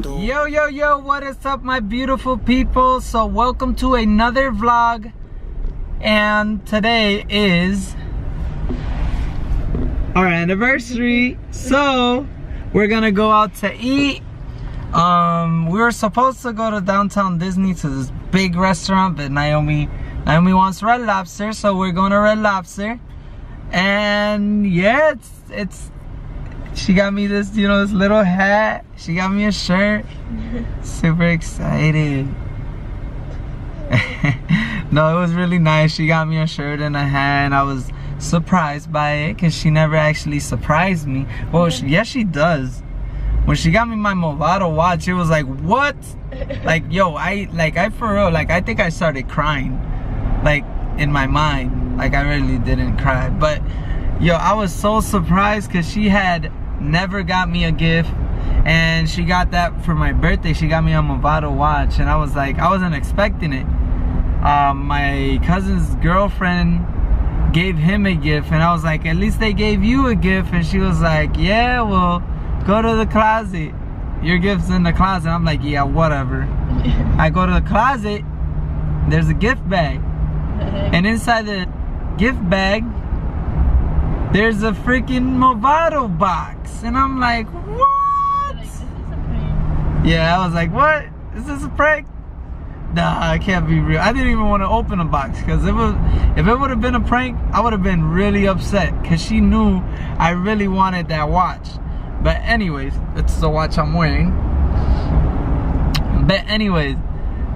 Yo, yo, yo, what is up, my beautiful people? So welcome to another vlog, and today is our anniversary. So we're gonna go out to eat. We were supposed to go to downtown Disney to this big restaurant, but Naomi wants Red Lobster, so we're going to Red Lobster. And yeah, she got me this, you know, this little hat. She got me a shirt. Super excited. No, it was really nice. She got me a shirt and a hat, and I was surprised by it because she never actually surprised me. Well, yes, she does. When she got me my Movado watch, it was like, what? Like, yo, I for real, like, I think I started crying, like, in my mind. Like, I really didn't cry, but yo, I was so surprised because she had never got me a gift, and she got that for my birthday. She got me a Movado watch, and I was like, I wasn't expecting it. My cousin's girlfriend gave him a gift, and I was like, at least they gave you a gift. And she was like, yeah, well, go to the closet, your gift's in the closet. I'm like, yeah, whatever. I go to the closet, there's a gift bag, and inside the gift bag there's a freaking Movado box, and I'm like, what? Yeah, I was like, what? Is this a prank? Nah, it can't be real. I didn't even want to open a box, because if it would have been a prank, I would have been really upset, because she knew I really wanted that watch. But anyways, it's the watch I'm wearing. But anyways,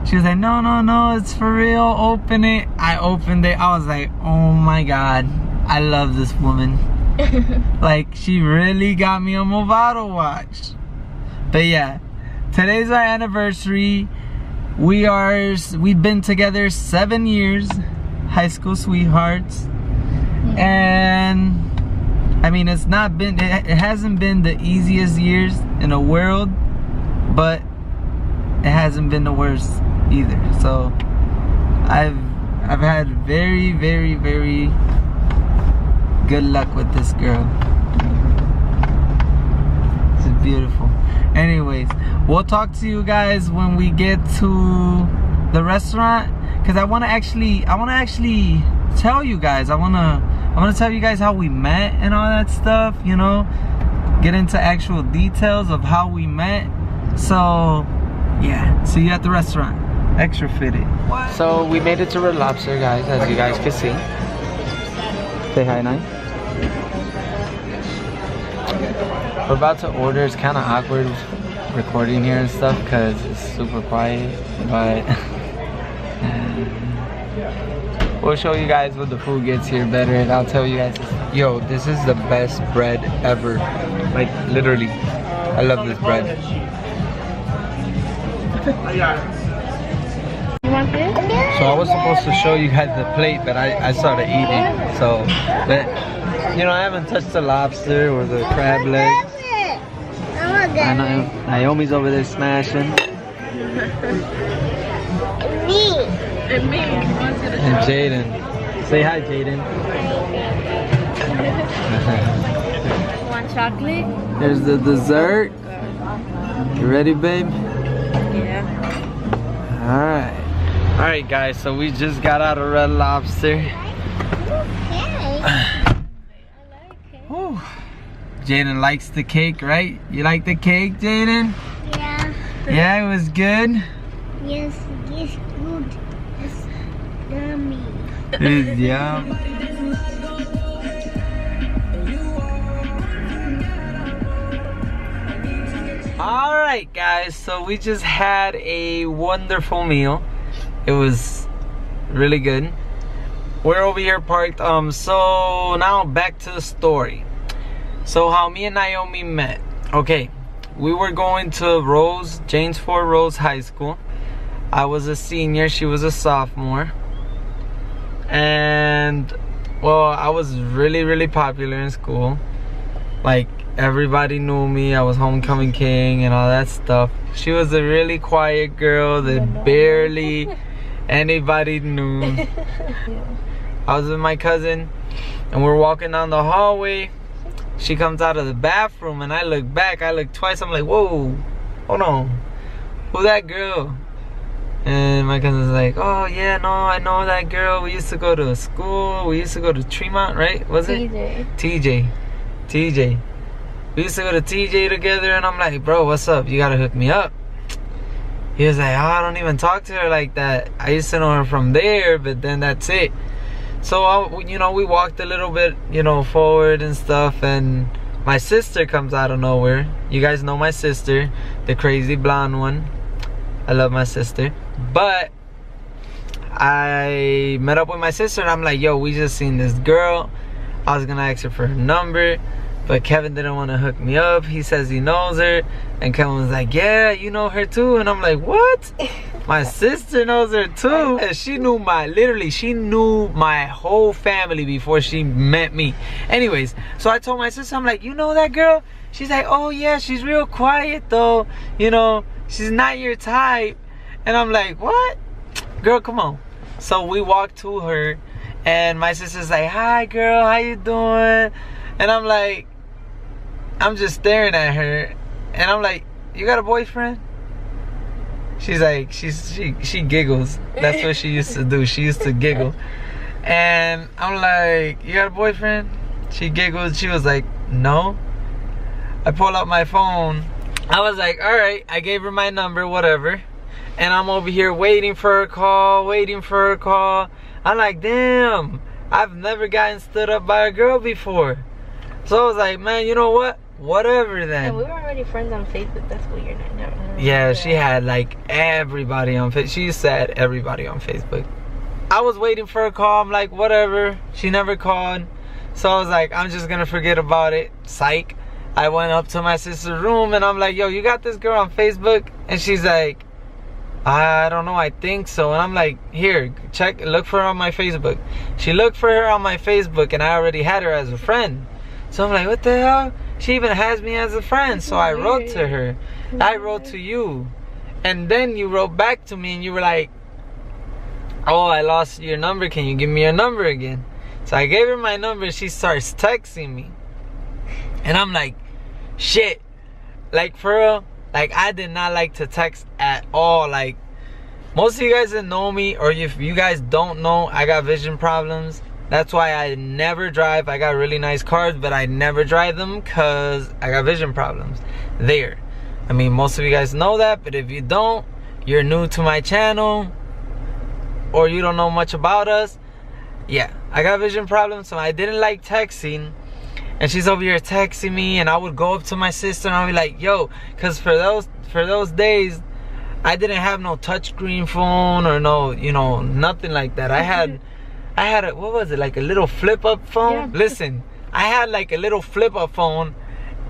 she was like, no, no, no, it's for real, open it. I opened it. I was like, oh my god, I love this woman. Like, she really got me a Movado watch. But yeah, today's our anniversary. We've been together 7 years, high school sweethearts. And I mean, it hasn't been the easiest years in the world, but it hasn't been the worst either. So I've had very, very, very good luck with this girl. This is beautiful. Anyways, we'll talk to you guys when we get to the restaurant, because I want to actually tell you guys. I want to tell you guys how we met and all that stuff, you know, get into actual details of how we met. So yeah, see you at the restaurant. Extra fitted. So we made it to Red Lobster, guys, as you guys can see. Say hi, Nine. We're about to order. It's kind of awkward recording here and stuff because it's super quiet, but we'll show you guys when the food gets here better, and I'll tell you guys, yo, this is the best bread ever. Like, literally, I love this bread. You want this? So I was supposed to show you guys the plate, but I started eating. So, but you know, I haven't touched the lobster or the crab legs. Naomi's over there smashing. And me. And Jaden. Say hi, Jaden. Want chocolate? Here's the dessert. You ready, babe? Yeah. Alright guys, so we just got out of Red Lobster. Whew. Jaden likes the cake, right? You like the cake, Jaden? Yeah. Yeah, it was good. Yes, it's good. It's yummy. It's yum. Alright guys, so we just had a wonderful meal. It was really good. We're over here parked. So now back to the story. So how me and Naomi met. Okay, we were going to James Ford Rose High School. I was a senior, she was a sophomore. And well, I was really, really popular in school. Like, everybody knew me. I was homecoming king and all that stuff. She was a really quiet girl that barely anybody knew. I was with my cousin, and we're walking down the hallway. She comes out of the bathroom, and I look back. I look twice. I'm like, whoa, hold on, who that girl? And my cousin's like, oh yeah, no, I know that girl. We used to go to school. We used to go to Tremont, right? Was it? TJ. We used to go to TJ together, and I'm like, bro, what's up? You gotta hook me up. He was like, oh, I don't even talk to her like that. I used to know her from there, but then that's it. So, you know, we walked a little bit, you know, forward and stuff, and my sister comes out of nowhere. You guys know my sister, the crazy blonde one. I love my sister. But I met up with my sister, and I'm like, yo, we just seen this girl. I was gonna ask her for her number, but Kevin didn't want to hook me up. He says he knows her, and Kevin was like, yeah, you know her too. And I'm like, what? My sister knows her too. And she knew she knew my whole family before she met me. Anyways, so I told my sister, I'm like, you know that girl? She's like, oh yeah, she's real quiet though, you know, she's not your type. And I'm like, what? Girl, come on. So we walked to her, and my sister's like, hi girl, how you doing? And I'm like, I'm just staring at her, and I'm like, you got a boyfriend? She's like, she giggles. That's what she used to do. She used to giggle. And I'm like, you got a boyfriend? She giggled. She was like, no. I pull out my phone. I was like, all right. I gave her my number, whatever. And I'm over here waiting for her call, I'm like, damn, I've never gotten stood up by a girl before. So I was like, man, you know what? Whatever then. Yeah, we were already friends on Facebook. That's weird. I never yeah, she had like everybody on Facebook. She used to add everybody on Facebook. I was waiting for a call. I'm like, whatever. She never called. So I was like, I'm just gonna forget about it. Psych. I went up to my sister's room, and I'm like, yo, you got this girl on Facebook? And she's like, I don't know, I think so. And I'm like, here, check, look for her on my Facebook. She looked for her on my Facebook, and I already had her as a friend. So I'm like, what the hell? She even has me as a friend. So I wrote to her. I wrote to you. And then you wrote back to me, and you were like, oh, I lost your number. Can you give me your number again? So I gave her my number. She starts texting me. And I'm like, shit. Like, for real? Like, I did not like to text at all. Like, most of you guys that know me, or if you guys don't know, I got vision problems. That's why I never drive. I got really nice cars, but I never drive them because I got vision problems. There. I mean, most of you guys know that, but if you don't, you're new to my channel, or you don't know much about us. Yeah, I got vision problems, so I didn't like texting. And she's over here texting me, and I would go up to my sister and I'll be like, yo, because for those days, I didn't have no touchscreen phone or no, you know, nothing like that. I had a, what was it, like a little flip-up phone? Yeah. Listen, I had like a little flip-up phone,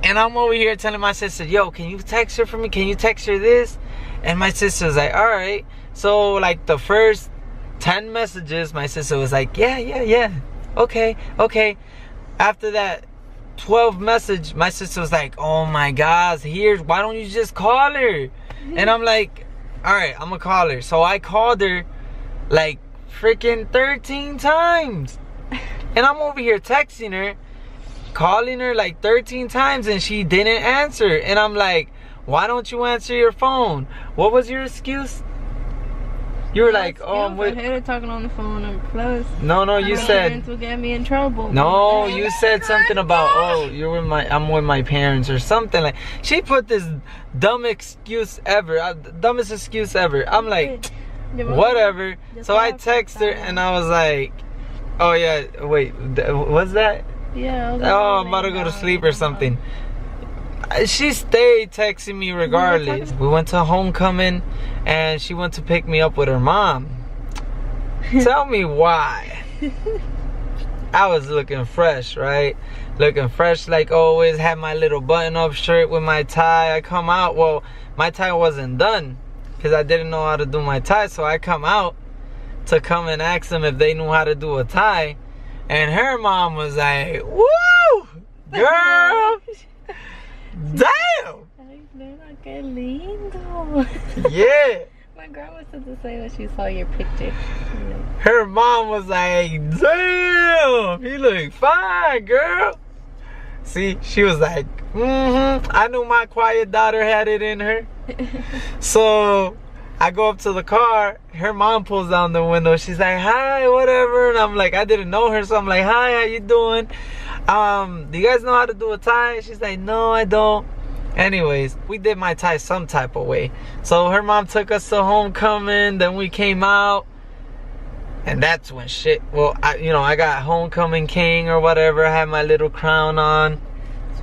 and I'm over here telling my sister, yo, can you text her for me? Can you text her this? And my sister's like, all right. So like the first 10 messages, my sister was like, yeah, okay. After that 12th message, my sister was like, oh my gosh, why don't you just call her? And I'm like, all right, I'm gonna call her. So I called her like freaking 13 times, and I'm over here texting her, calling her like 13 times, and she didn't answer. And I'm like, why don't you answer your phone? What was your excuse? You were like, oh, I'm with... I hated talking on the phone, and plus... No, you said... parents will get me in trouble. No, you said something about, oh, I'm with my parents or something like... She put this dumb excuse ever, dumbest excuse ever. I'm like, whatever. So I text her, and I was like, oh yeah, wait, what's that? Yeah. Oh, I'm about to go to sleep or something. She stayed texting me regardless. We went to homecoming, and she went to pick me up with her mom. Tell me why. I was looking fresh, right? Looking fresh like always. Had my little button-up shirt with my tie. I come out. Well, my tie wasn't done because I didn't know how to do my tie. So I come out to come and ask them if they knew how to do a tie. And her mom was like, woo! Girl! Damn! Qué lindo. Yeah. My grandma said the same when she saw your picture. Her mom was like, damn, he look fine, girl. See, she was like, I knew my quiet daughter had it in her. So I go up to the car. Her mom pulls down the window. She's like, hi, whatever. And I'm like, I didn't know her. So I'm like, hi, how you doing? Do you guys know how to do a tie? She's like, no, I don't. Anyways, we did my tie some type of way. So her mom took us to homecoming. Then we came out. And that's when shit, well, I got homecoming king or whatever. I had my little crown on.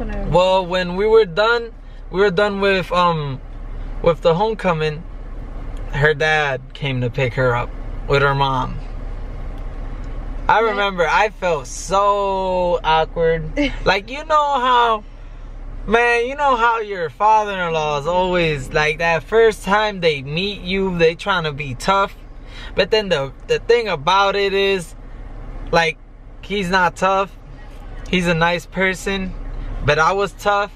Well, when we were done with the homecoming, her dad came to pick her up with her mom. I remember I felt so awkward. Like, you know how your father-in-law is always like that first time they meet you, they trying to be tough. But then the thing about it is, like, he's not tough. He's a nice person. But I was tough.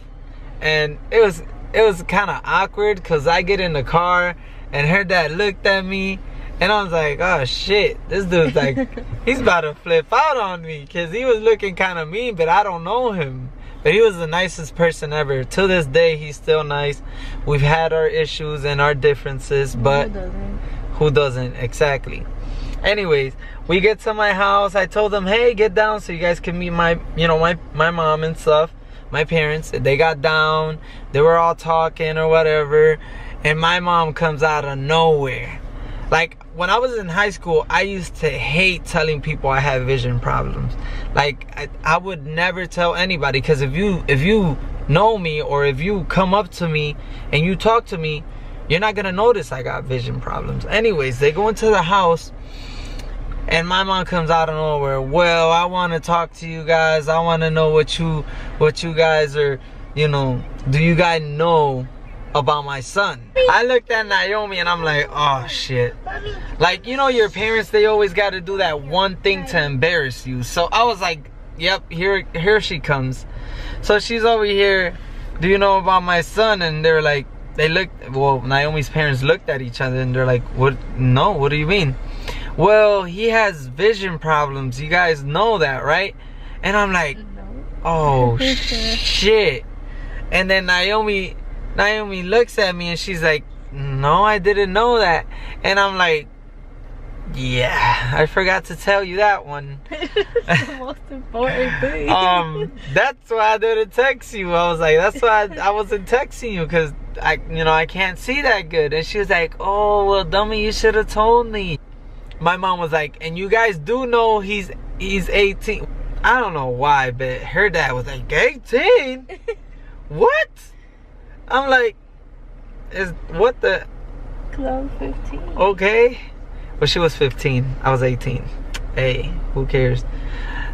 And it was kind of awkward because I get in the car and her dad looked at me. And I was like, oh shit, this dude's like, he's about to flip out on me. Because he was looking kind of mean, but I don't know him. But he was the nicest person ever. To this day, he's still nice. We've had our issues and our differences, but who doesn't? Exactly. Anyways, we get to my house. I told them, hey, get down so you guys can meet my mom and stuff. My parents, they got down. They were all talking or whatever. And my mom comes out of nowhere. Like, when I was in high school, I used to hate telling people I had vision problems. Like, I would never tell anybody, because if you know me or if you come up to me and you talk to me, you're not gonna notice I got vision problems. Anyways, they go into the house and my mom comes out of nowhere. Well, I want to talk to you guys. I want to know what you guys are, do you guys know about my son? I looked at Naomi and I'm like, oh shit. Like, your parents, they always got to do that one thing to embarrass you. So I was like, yep, here she comes. So she's over here, do you know about my son? And they're like, Naomi's parents looked at each other and they're like, what? No, what do you mean? Well, he has vision problems. You guys know that, right? And I'm like, oh shit. And then Naomi looks at me and she's like, no, I didn't know that. And I'm like, yeah, I forgot to tell you that one. It's the most important thing. That's why I didn't text you. I was like, that's why I wasn't texting you, because I can't see that good. And she was like, oh, well, dummy, you should have told me. My mom was like, and you guys do know he's 18. I don't know why, but her dad was like, 18? What? I'm like, what the? Because I was 15. Okay. Well, she was 15. I was 18. Hey, who cares?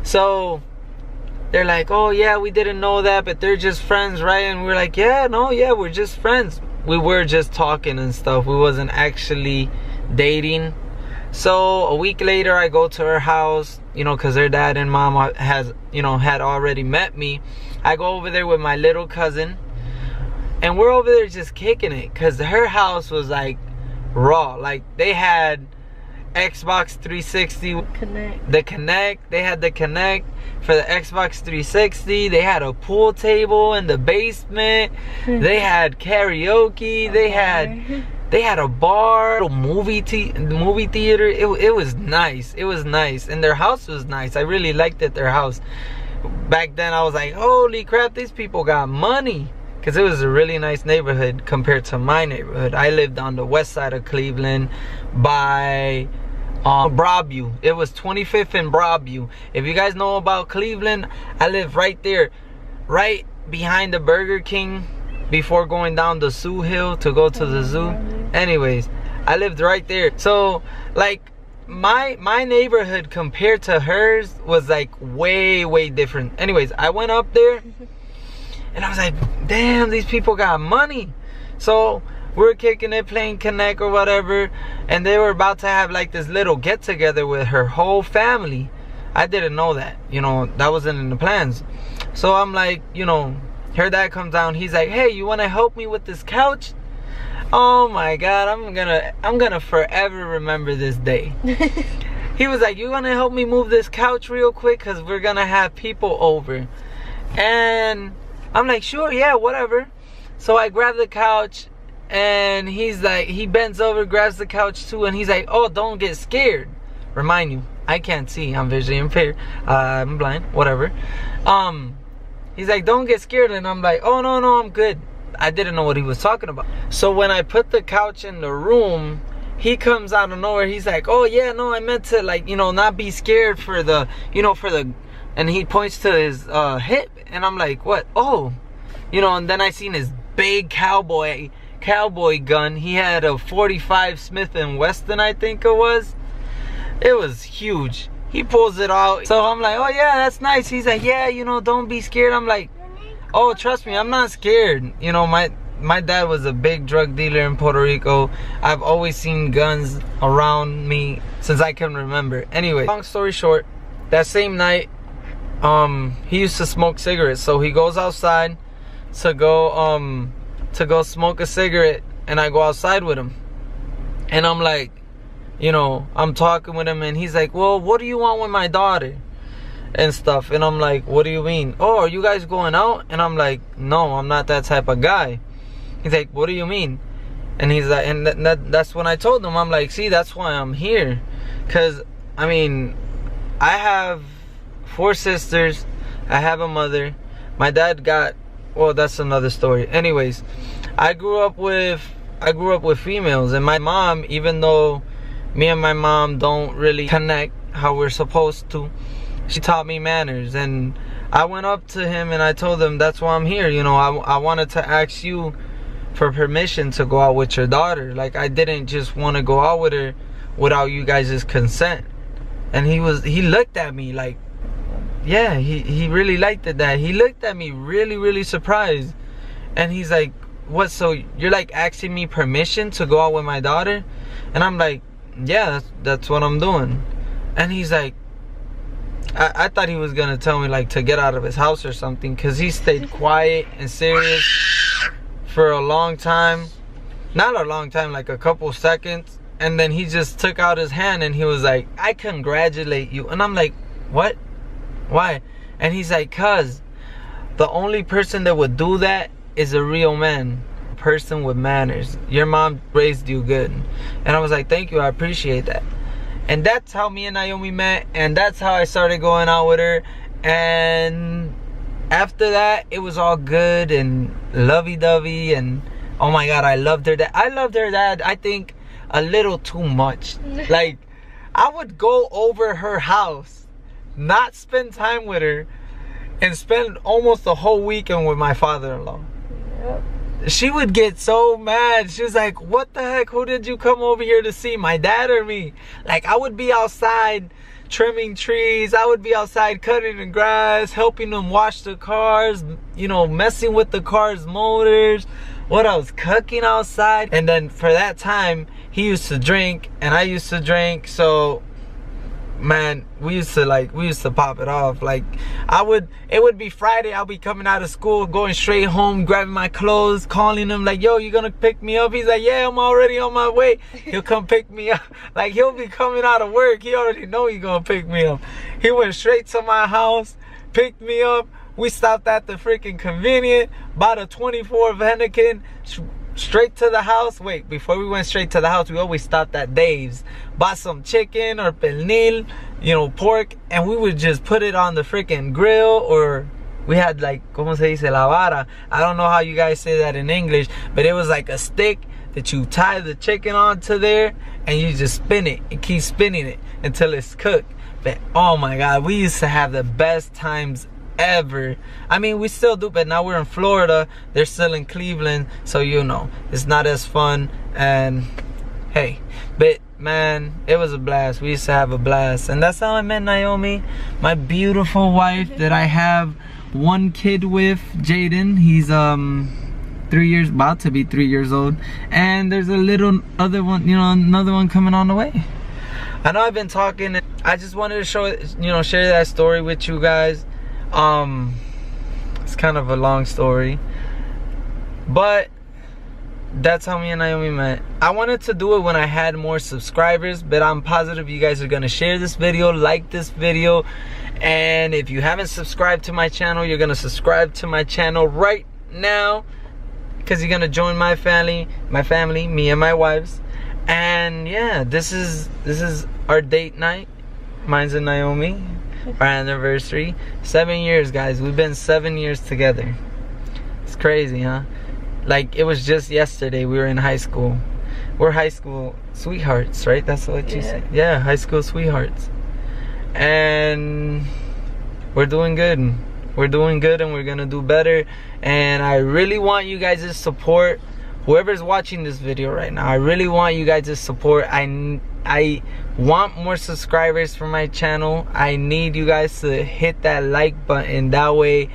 So they're like, oh yeah, we didn't know that, but they're just friends, right? And we're like, yeah, we're just friends. We were just talking and stuff. We wasn't actually dating. So a week later, I go to her house, because her dad and mom had already met me. I go over there with my little cousin, and we're over there just kicking it, because her house was like raw. Like, they had Xbox 360, the Kinect. They had the Kinect for the Xbox 360. They had a pool table in the basement. They had karaoke. They had a bar, a movie theater. It was nice. It was nice, and their house was nice. I really liked it. Their house. Back then, I was like, holy crap, these people got money. Because it was a really nice neighborhood compared to my neighborhood. I lived on the west side of Cleveland by Broadview. It was 25th and Broadview. If you guys know about Cleveland, I live right there, right behind the Burger King, before going down the Sioux Hill to go to the zoo. Anyways, I lived right there. So, like, my neighborhood compared to hers was like way different. Anyways, I went up there and I was like, damn, these people got money. So we're kicking it, playing Connect or whatever, and they were about to have like this little get together with her whole family. I didn't know that, that wasn't in the plans. So I'm like, her dad comes down, he's like, hey, you want to help me with this couch? Oh my god, I'm gonna forever remember this day. He was like, you want to help me move this couch real quick, because we're gonna have people over. And I'm like, sure, yeah, whatever. So I grabbed the couch And he's like, he bends over, grabs the couch too, and he's like, oh, don't get scared. Remind you, I can't see, I'm visually impaired, I'm blind, whatever. He's like, don't get scared. And I'm like, oh, no, I'm good. I didn't know what he was talking about. So when I put the couch in the room, he comes out of nowhere. He's like, oh yeah, no, I meant to, like, you know, not be scared for the, you know, for the, and he points to his hip. And I'm like, what? Oh, you know. And then I seen his big cowboy gun. He had a 45 Smith & Wesson, I think it was. It was huge. He pulls it out. So I'm like, oh yeah, that's nice. He's like, yeah, you know, don't be scared. I'm like, oh, trust me, I'm not scared. You know, my dad was a big drug dealer in Puerto Rico. I've always seen guns around me since I can remember. Anyway, long story short, that same night, he used to smoke cigarettes. So he goes outside to go smoke a cigarette, and I go outside with him. And I'm like, you know, I'm talking with him, and he's like, well, what do you want with my daughter? And stuff. And I'm like, what do you mean? Oh, are you guys going out? And I'm like, no, I'm not that type of guy. He's like, what do you mean? And he's like, and that's when I told him, I'm like, see, that's why I'm here. Because, I mean, I have 4 sisters. I have a mother. My dad got, well, that's another story. Anyways, I grew up with females. And my mom, even though me and my mom don't really connect how we're supposed to, she taught me manners. And I went up to him and I told him, that's why I'm here. You know, I wanted to ask you for permission to go out with your daughter. Like, I didn't just want to go out with her without you guys' consent. And he looked at me like, yeah, he really liked it. That he looked at me really surprised. And he's like, what, so you're like asking me permission to go out with my daughter? And I'm like, yeah, that's what I'm doing. And he's like, I thought he was gonna tell me like to get out of his house or something, because he stayed quiet and serious for a long time. Not a long time, like a couple seconds. And then he just took out his hand and he was like, I congratulate you. And I'm like, what? Why? And he's like, cuz the only person that would do that is a real man, a person with manners. Your mom raised you good. And I was like, thank you, I appreciate that. And that's how me and Naomi met, and that's how I started going out with her. And after that, it was all good and lovey-dovey. And oh my God, I loved her dad. I loved her dad, I think, a little too much. Like, I would go over her house, not spend time with her, and spend almost the whole weekend with my father-in-law. Yep. She would get so mad. She was like, what the heck? Who did you come over here to see? My dad or me? Like, I would be outside trimming trees. I would be outside cutting the grass, helping them wash the cars, you know, messing with the car's motors. What else? Cooking outside. And then for that time, he used to drink and I used to drink. So, man, we used to pop it off. Like, it would be Friday, I'll be coming out of school, going straight home, grabbing my clothes, calling him like, yo, you gonna pick me up? He's like, yeah, I'm already on my way. He'll come pick me up. Like, he'll be coming out of work, he already know he's gonna pick me up. He went straight to my house, picked me up. We stopped at the freaking convenient, bought a 24 Heineken, straight to the house. Wait, before we went straight to the house, we always stopped at Dave's, bought some chicken or pernil, you know, pork, and we would just put it on the freaking grill. Or we had, like, como se dice, la vara. I don't know how you guys say that in English, but it was like a stick that you tie the chicken onto there and you just spin it and keep spinning it until it's cooked. But oh my God, we used to have the best times ever. I mean, we still do, but now we're in Florida. They're still in Cleveland, so you know, it's not as fun. And hey, but man, it was a blast. We used to have a blast. And that's how I met Naomi, my beautiful wife that I have one kid with, Jaden. He's 3 years, about to be 3 years old. And there's a little other one, you know, another one coming on the way. I know I've been talking, I just wanted to show, you know, share that story with you guys. It's kind of a long story, but that's how me and Naomi met. I wanted to do it when I had more subscribers, but I'm positive you guys are gonna share this video, like this video, and if you haven't subscribed to my channel, you're gonna subscribe to my channel right now. because you're gonna join my family, me and my wife's. And yeah, this is our date night. Mine's and Naomi, our anniversary. 7 years, guys. We've been 7 years together. It's crazy, huh? Like, it was just yesterday we were in high school. We're high school sweethearts, right? That's what you said. Yeah, high school sweethearts. And we're doing good. We're doing good, and we're gonna do better. And I really want you guys' support. Whoever's watching this video right now, I really want you guys' support. I want more subscribers for my channel. I need you guys to hit that like button. That way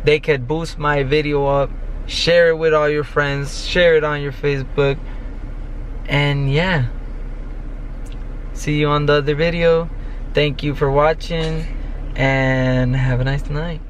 they could boost my video up. Share it with all your friends. Share it on your Facebook. And yeah, see you on the other video. Thank you for watching, and have a nice night.